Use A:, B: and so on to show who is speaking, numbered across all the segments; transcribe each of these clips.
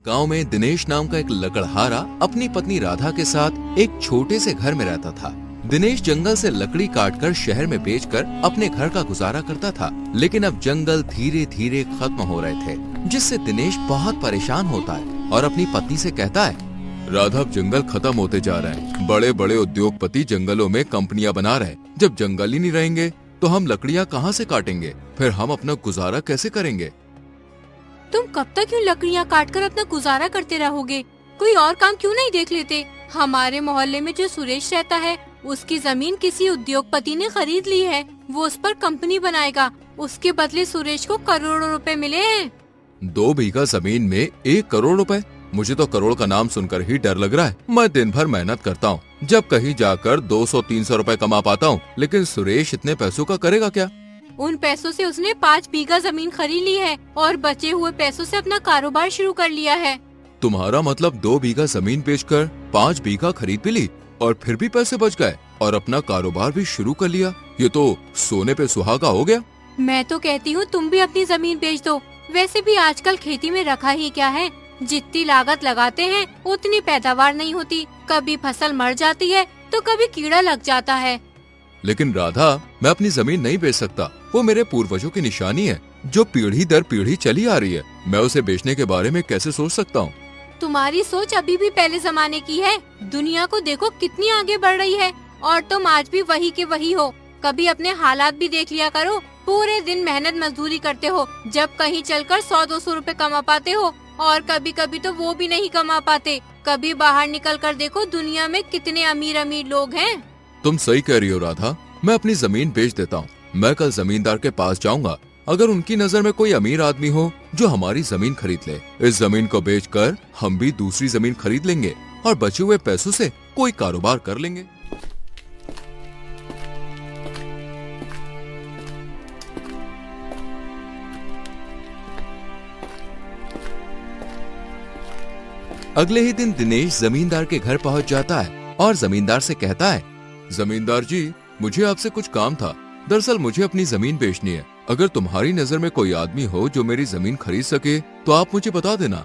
A: गांव में दिनेश नाम का एक लकड़हारा अपनी पत्नी राधा के साथ एक छोटे से घर में रहता था। दिनेश जंगल से लकड़ी काटकर शहर में बेचकर अपने घर का गुजारा करता था, लेकिन अब जंगल धीरे धीरे खत्म हो रहे थे, जिससे दिनेश बहुत परेशान होता है और अपनी पत्नी से कहता है, राधा अब जंगल खत्म होते जा रहे हैं। बड़े बड़े उद्योगपति जंगलों में कंपनियां बना रहे हैं। जब जंगल ही नहीं रहेंगे तो हम लकड़ियां कहाँ से काटेंगे? फिर हम अपना गुजारा कैसे करेंगे?
B: तुम कब तक यूँ लकड़ियाँ काटकर अपना गुजारा करते रहोगे? कोई और काम क्यों नहीं देख लेते? हमारे मोहल्ले में जो सुरेश रहता है, उसकी जमीन किसी उद्योगपति ने खरीद ली है। वो उस पर कंपनी बनाएगा। उसके बदले सुरेश को करोड़ों रुपए मिले हैं।
A: 2 बीघा जमीन में 1 करोड़ रुपए? मुझे तो करोड़ का नाम सुनकर ही डर लग रहा है। मैं दिन भर मेहनत करता हूँ, जब कहीं जाकर 200-300 रुपए कमा पाता हूँ, लेकिन सुरेश इतने पैसों का करेगा क्या?
B: उन पैसों से उसने 5 बीघा जमीन खरीद ली है और बचे हुए पैसों से अपना कारोबार शुरू कर लिया है।
A: तुम्हारा मतलब 2 बीघा जमीन बेचकर 5 बीघा खरीद भी ली और फिर भी पैसे बच गए और अपना कारोबार भी शुरू कर लिया? ये तो सोने पे सुहागा हो गया।
B: मैं तो कहती हूँ तुम भी अपनी जमीन बेच दो। वैसे भी आजकल खेती में रखा ही क्या है, जितनी लागत लगाते हैं उतनी पैदावार नहीं होती। कभी फसल मर जाती है तो कभी कीड़ा लग जाता है।
A: लेकिन राधा, मैं अपनी जमीन नहीं बेच सकता। वो मेरे पूर्वजों की निशानी है, जो पीढ़ी दर पीढ़ी चली आ रही है। मैं उसे बेचने के बारे में कैसे सोच सकता हूँ?
B: तुम्हारी सोच अभी भी पहले जमाने की है। दुनिया को देखो कितनी आगे बढ़ रही है और तुम आज भी वही के वही हो। कभी अपने हालात भी देख लिया करो। पूरे दिन मेहनत मजदूरी करते हो, जब कहीं चलकर 100-200 रुपए कमा पाते हो, और कभी कभी तो वो भी नहीं कमा पाते। कभी बाहर निकल कर देखो, दुनिया में कितने अमीर अमीर लोग हैं।
A: तुम सही कह रही हो राधा, मैं अपनी जमीन बेच देता हूँ। मैं कल जमींदार के पास जाऊंगा। अगर उनकी नजर में कोई अमीर आदमी हो जो हमारी जमीन खरीद ले, इस जमीन को बेचकर हम भी दूसरी जमीन खरीद लेंगे और बचे हुए पैसों से कोई कारोबार कर लेंगे। अगले ही दिन दिनेश जमींदार के घर पहुंच जाता है और जमींदार से कहता है, जमींदार जी, मुझे आपसे कुछ काम था। दरअसल मुझे अपनी जमीन बेचनी है। अगर तुम्हारी नजर में कोई आदमी हो जो मेरी जमीन खरीद सके तो आप मुझे बता देना।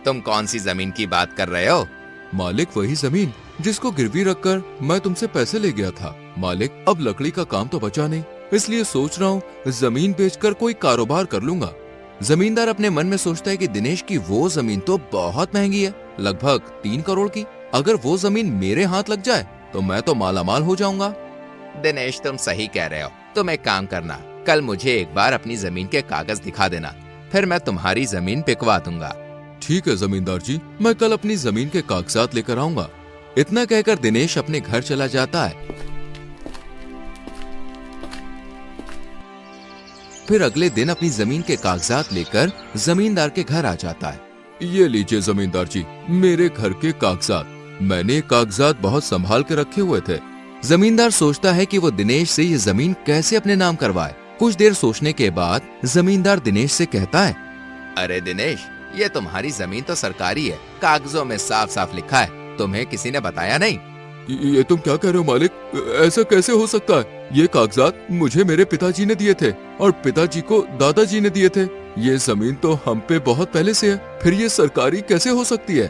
C: तुम कौन सी जमीन की बात कर रहे हो?
A: मालिक, वही जमीन जिसको गिरवी रखकर मैं तुमसे पैसे ले गया था। मालिक, अब लकड़ी का काम तो बचा नहीं, इसलिए सोच रहा हूँ जमीन बेचकर कोई कारोबार कर लूंगा। जमींदार अपने मन में सोचता है कि दिनेश की वो जमीन तो बहुत महंगी है, लगभग 3 करोड़ की। अगर वो जमीन मेरे हाथ लग जाए तो मैं तो मालामाल हो जाऊंगा।
C: दिनेश, तुम सही कह रहे हो। तुम एक काम करना, कल मुझे एक बार अपनी जमीन के कागज दिखा देना, फिर मैं तुम्हारी जमीन बिकवा दूंगा।
A: ठीक है जमींदार जी, मैं कल अपनी जमीन के कागजात लेकर आऊंगा। इतना कहकर दिनेश अपने घर चला जाता है। फिर अगले दिन अपनी जमीन के कागजात लेकर जमींदार के घर आ जाता है। ये लीजिए जमींदार जी, मेरे घर के कागजात। मैंने कागजात बहुत संभाल के रखे हुए थे। जमींदार सोचता है कि वो दिनेश से ये जमीन कैसे अपने नाम करवाए। कुछ देर सोचने के बाद जमींदार दिनेश से कहता है,
C: अरे दिनेश, ये तुम्हारी जमीन तो सरकारी है, कागजों में साफ साफ लिखा है। तुम्हें किसी ने बताया नहीं?
A: ये तुम क्या कह रहे हो मालिक? ऐसा कैसे हो सकता है? ये कागजात मुझे मेरे पिताजी ने दिए थे और पिताजी को दादाजी ने दिए थे। ये जमीन तो हम पे बहुत पहले से है, फिर ये सरकारी कैसे हो सकती है?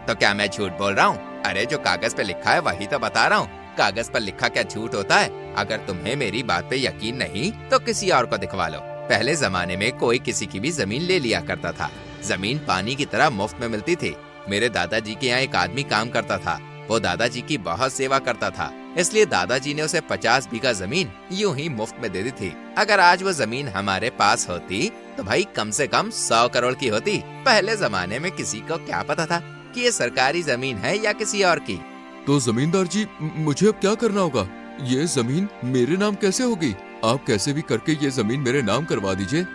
C: तो क्या मैं झूठ बोल रहा हूँ? अरे जो कागज पे लिखा है वही तो बता रहा हूँ। कागज पर लिखा क्या झूठ होता है? अगर तुम्हें मेरी बात पे यकीन नहीं तो किसी और को दिखवा लो। पहले जमाने में कोई किसी की भी जमीन ले लिया करता था। जमीन पानी की तरह मुफ्त में मिलती थी। मेरे दादाजी के यहाँ एक आदमी काम करता था। वो दादाजी की बहुत सेवा करता था, इसलिए दादाजी ने उसे 50 बीघा जमीन यूं ही मुफ्त में दे दी थी। अगर आज वो जमीन हमारे पास होती तो भाई कम से कम 100 करोड़ की होती। पहले जमाने में किसी को क्या पता था कि ये सरकारी जमीन है या किसी और की।
A: तो जमींदार जी, मुझे अब क्या करना होगा? ये जमीन मेरे नाम कैसे होगी? आप कैसे भी करके ये जमीन मेरे नाम करवा दीजिए।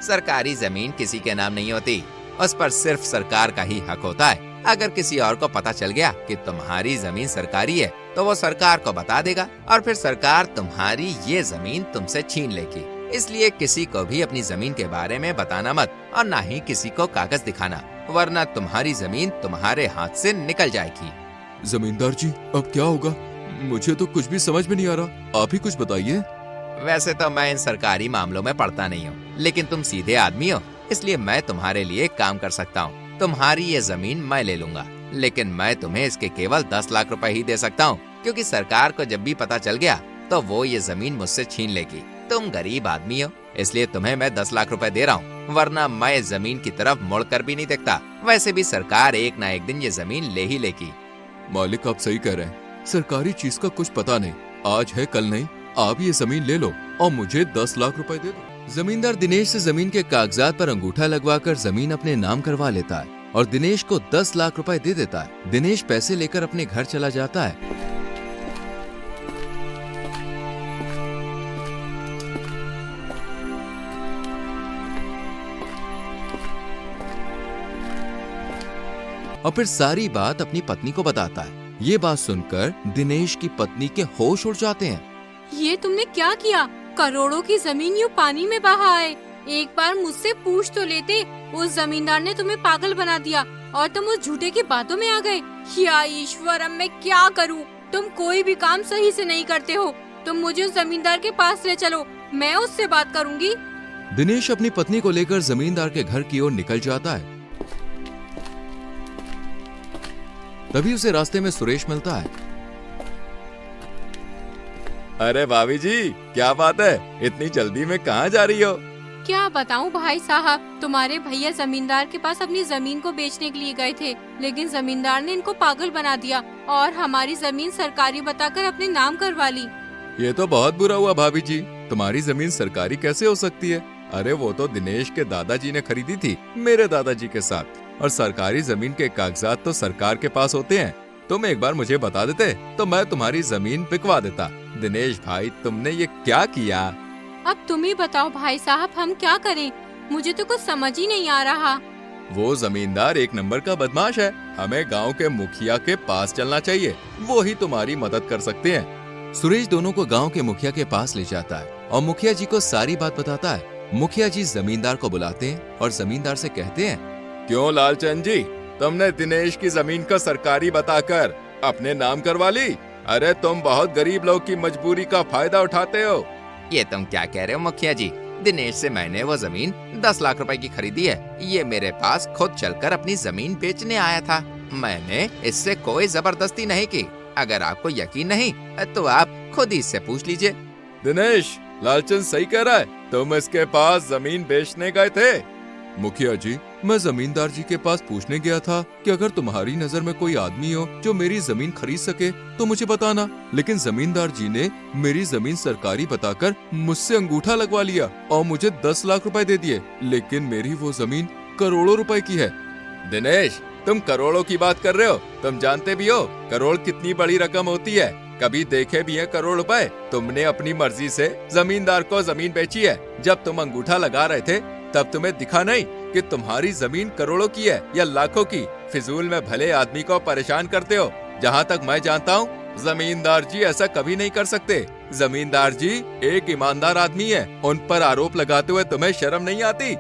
C: सरकारी जमीन किसी के नाम नहीं होती, उस पर सिर्फ सरकार का ही हक होता है। अगर किसी और को पता चल गया कि तुम्हारी जमीन सरकारी है तो वो सरकार को बता देगा और फिर सरकार तुम्हारी ये जमीन तुमसे छीन लेगी। इसलिए किसी को भी अपनी जमीन के बारे में बताना मत और ना ही किसी को कागज दिखाना, वरना तुम्हारी जमीन तुम्हारे हाथ से निकल जाएगी।
A: जमींदार जी, अब क्या होगा? मुझे तो कुछ भी समझ में नहीं आ रहा, आप ही कुछ बताइए।
C: वैसे तो मैं इन सरकारी मामलों में पढ़ता नहीं हूँ, लेकिन तुम सीधे आदमी हो, इसलिए मैं तुम्हारे लिए काम कर सकता हूँ। तुम्हारी ये जमीन मैं ले लूंगा, लेकिन मैं तुम्हें इसके केवल 10 लाख रुपए ही दे सकता हूँ, क्योंकि सरकार को जब भी पता चल गया तो वो ये जमीन मुझसे छीन लेगी। तुम गरीब आदमी हो, इसलिए तुम्हें मैं 10 लाख रुपए दे रहा हूँ, वरना मैं इस जमीन की तरफ मुड़कर भी नहीं देखता। वैसे भी सरकार एक ना एक दिन ये जमीन ले ही लेगी।
A: मालिक आप सही कह रहे हैं, सरकारी चीज का कुछ पता नहीं, आज है कल नहीं, आप ये जमीन ले लो और मुझे 10 लाख रुपए दे दो। जमींदार दिनेश से जमीन के कागजात पर अंगूठा लगवाकर जमीन अपने नाम करवा लेता है और दिनेश को 10 लाख रुपए दे देता है। दिनेश पैसे लेकर अपने घर चला जाता है। और फिर सारी बात अपनी पत्नी को बताता है। ये बात सुनकर दिनेश की पत्नी के होश उड़ जाते हैं।
B: ये तुमने क्या किया? करोड़ों की जमीन यूँ पानी में बहा है। एक बार मुझसे पूछ तो लेते। उस जमींदार ने तुम्हें पागल बना दिया और तुम उस झूठे की बातों में आ गए। या ईश्वर, अब मैं क्या करूं? तुम कोई भी काम सही से नहीं करते हो। तुम मुझे उस जमींदार के पास ले चलो, मैं उससे बात करूंगी।
A: दिनेश अपनी पत्नी को लेकर जमींदार के घर की ओर निकल जाता है। तभी उसे रास्ते में सुरेश मिलता है।
C: अरे भाभी जी, क्या बात है, इतनी जल्दी में कहाँ जा रही हो?
B: क्या बताऊं भाई साहब, तुम्हारे भैया जमींदार के पास अपनी जमीन को बेचने के लिए गए थे, लेकिन जमींदार ने इनको पागल बना दिया और हमारी जमीन सरकारी बताकर अपने नाम करवा ली।
A: ये तो बहुत बुरा हुआ भाभी जी, तुम्हारी जमीन सरकारी कैसे हो सकती है? अरे वो तो दिनेश के दादाजी ने खरीदी थी मेरे दादाजी के साथ, और सरकारी जमीन के कागजात तो सरकार के पास होते हैं। तुम एक बार मुझे बता देते तो मैं तुम्हारी जमीन बिकवा देता। दिनेश भाई, तुमने ये क्या किया?
B: अब तुम ही बताओ भाई साहब, हम क्या करें? मुझे तो कुछ समझ ही नहीं आ रहा।
A: वो जमींदार एक नंबर का बदमाश है। हमें गांव के मुखिया के पास चलना चाहिए, वो ही तुम्हारी मदद कर सकते हैं। सुरेश दोनों को गांव के मुखिया के पास ले जाता है और मुखिया जी को सारी बात बताता है। मुखिया जी जमींदार को बुलाते हैं और जमींदार से कहते हैं, क्यों लालचंद जी, तुमने दिनेश की जमीन को सरकारी बताकर अपने नाम करवा ली? अरे तुम बहुत गरीब लोग की मजबूरी का फायदा उठाते हो।
C: ये तुम क्या कह रहे हो मुखिया जी? दिनेश से मैंने वो जमीन 10 लाख रुपए की खरीदी है। ये मेरे पास खुद चलकर अपनी जमीन बेचने आया था। मैंने इससे कोई जबरदस्ती नहीं की। अगर आपको यकीन नहीं तो आप खुद ही इससे पूछ लीजिए।
A: दिनेश, लालचंद सही कह रहा है, तुम इसके पास जमीन बेचने गए थे। मुखिया जी, मैं जमींदार जी के पास पूछने गया था कि अगर तुम्हारी नजर में कोई आदमी हो जो मेरी जमीन खरीद सके तो मुझे बताना, लेकिन जमींदार जी ने मेरी जमीन सरकारी बताकर मुझसे अंगूठा लगवा लिया और मुझे 10 लाख रुपए दे दिए, लेकिन मेरी वो जमीन करोड़ों रुपए की है। दिनेश, तुम करोड़ों की बात कर रहे हो? तुम जानते भी हो करोड़ कितनी बड़ी रकम होती है? कभी देखे भी है करोड़ रुपए? तुमने अपनी मर्जी से जमींदार को जमीन बेची है। जब तुम अंगूठा लगा रहे थे तब तुम्हें दिखा नहीं कि तुम्हारी जमीन करोड़ों की है या लाखों की? फिजूल में भले आदमी को परेशान करते हो। जहाँ तक मैं जानता हूँ, जमींदार जी ऐसा कभी नहीं कर सकते। जमींदार जी एक ईमानदार आदमी है, उन पर आरोप लगाते हुए तुम्हें शर्म नहीं आती?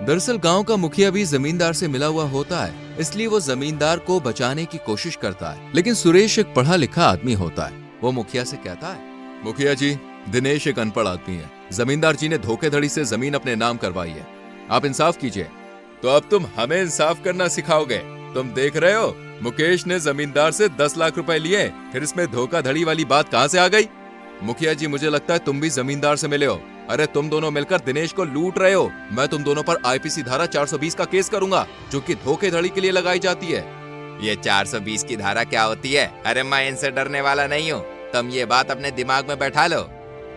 A: दरअसल गांव का मुखिया भी जमींदार से मिला हुआ होता है, इसलिए वो जमींदार को बचाने की कोशिश करता है। लेकिन सुरेश एक पढ़ा लिखा आदमी होता है। वो मुखिया से कहता है, मुखिया जी, दिनेश एक अनपढ़ आदमी है। जमींदार जी ने धोखेधड़ी से जमीन अपने नाम करवाई है, आप इंसाफ कीजिए। तो अब तुम हमें इंसाफ करना सिखाओगे? तुम देख रहे हो मुकेश ने जमींदार से 10 लाख रुपए लिए, फिर इसमें धोखाधड़ी वाली बात कहाँ से आ गई? मुखिया जी, मुझे लगता है तुम भी जमींदार से मिले हो। अरे तुम दोनों मिलकर दिनेश को लूट रहे हो। मैं तुम दोनों पर आईपीसी धारा 420 का केस करूंगा, जो कि धोखेधड़ी के लिए लगाई जाती है।
C: ये 420 की धारा क्या होती है? अरे मैं इनसे डरने वाला नहीं हूँ, तुम ये बात अपने दिमाग में बैठा लो।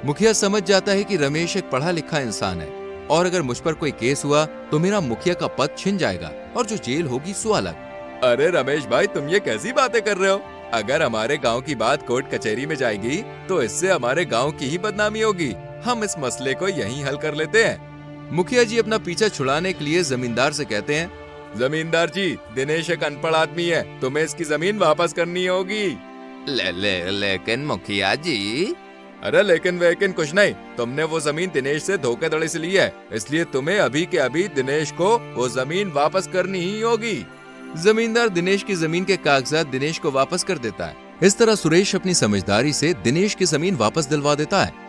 A: मुखिया समझ जाता है कि रमेश एक पढ़ा लिखा इंसान है और अगर मुझ पर कोई केस हुआ तो मेरा मुखिया का पद छिन जाएगा और जो जेल होगी सो अलग। अरे रमेश भाई, तुम ये कैसी बातें कर रहे हो? अगर हमारे गांव की बात कोर्ट कचहरी में जाएगी तो इससे हमारे गांव की ही बदनामी होगी। हम इस मसले को यहीं हल कर लेते हैं। मुखिया जी अपना पीछा छुड़ाने के लिए जमींदार से कहते हैं, जमींदार जी, दिनेश एक अनपढ़ आदमी है, तुम्हें इसकी जमीन वापस करनी होगी।
C: लेकिन मुखिया जी।
A: अरे लेकिन वेकिन कुछ नहीं, तुमने वो जमीन दिनेश से धोखेधड़ी से ली है, इसलिए तुम्हें अभी के अभी दिनेश को वो जमीन वापस करनी ही होगी। जमींदार दिनेश की जमीन के कागजात दिनेश को वापस कर देता है। इस तरह सुरेश अपनी समझदारी से दिनेश की जमीन वापस दिलवा देता है